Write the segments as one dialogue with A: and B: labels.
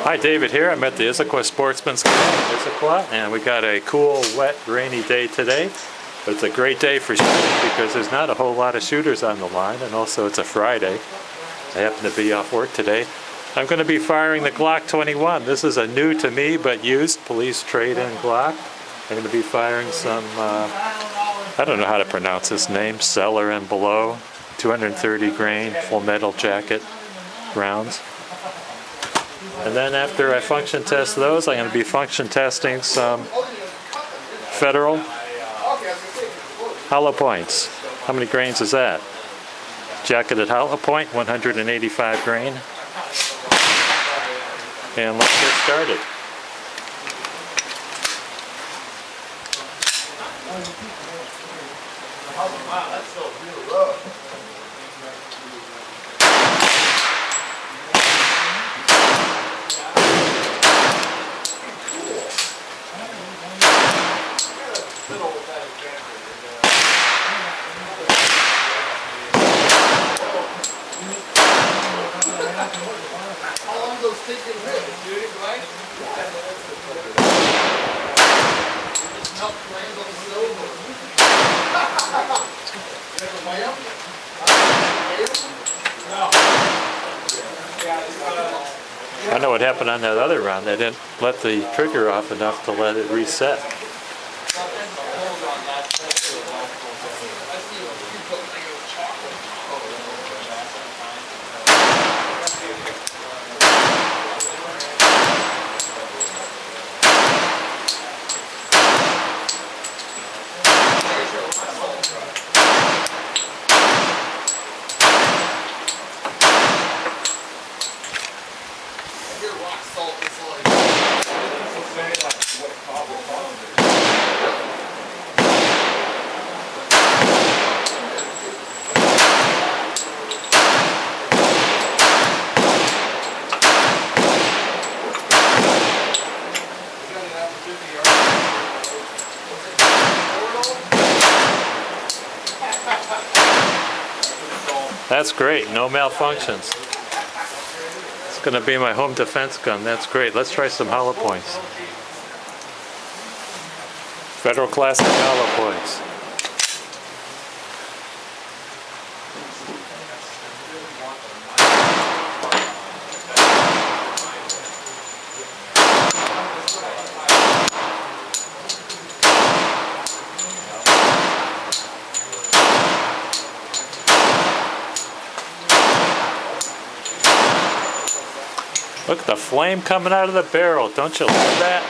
A: Hi, David here. I'm at the Issaquah Sportsman's Club in Issaquah, and we got a cool, wet, rainy day today. But it's a great day for shooting because there's not a whole lot of shooters on the line, and also it's a Friday. I happen to be off work today. I'm going to be firing the Glock 21. This is a new to me but used police trade-in Glock. I'm going to be firing some, I don't know how to pronounce this name, Sellier Bellot, 230 grain, full metal jacket rounds. And then after I function test those, I'm going to be function testing some Federal hollow points. How many grains is that? Jacketed hollow point, 185 grain. And let's get started.
B: Wow, that's so beautiful. How long those stinking ribs, dude? Right? Just melt grains on the stove.
A: I know what happened on that other round. They didn't let the trigger off enough to let it reset. That's great, no malfunctions. It's going to be my home defense gun. That's great. Let's try some hollow points. Federal Classic hollow points. Look at the flame coming out of the barrel. Don't you love that?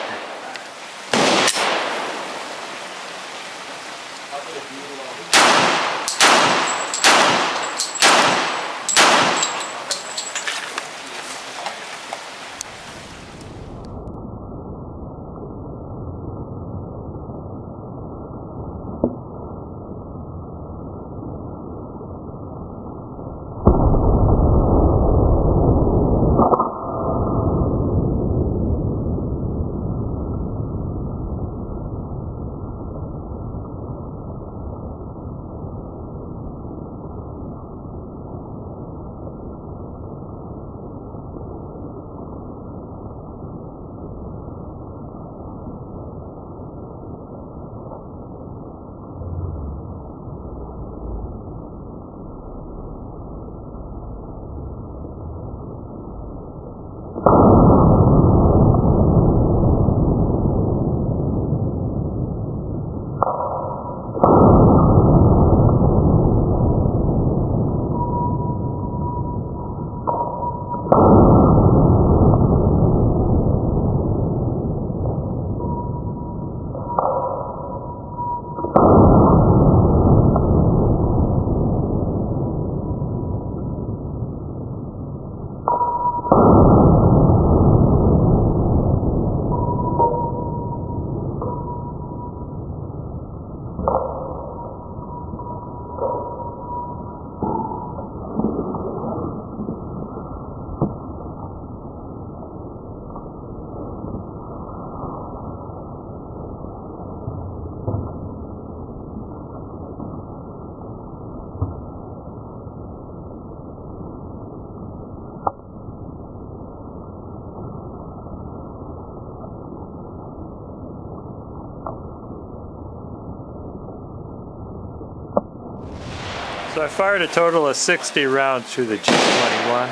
A: So I fired a total of 60 rounds through the G21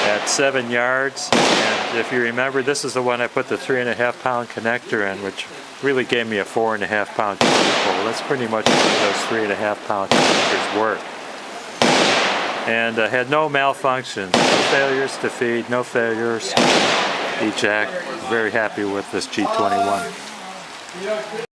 A: at 7 yards. And if you remember, this is the one I put the 3.5 pound connector in, which really gave me a 4.5 pound connector. That's pretty much how those 3.5 pound connectors work. And I had no malfunctions, no failures to feed, no failures to ejac. Very happy with this G21.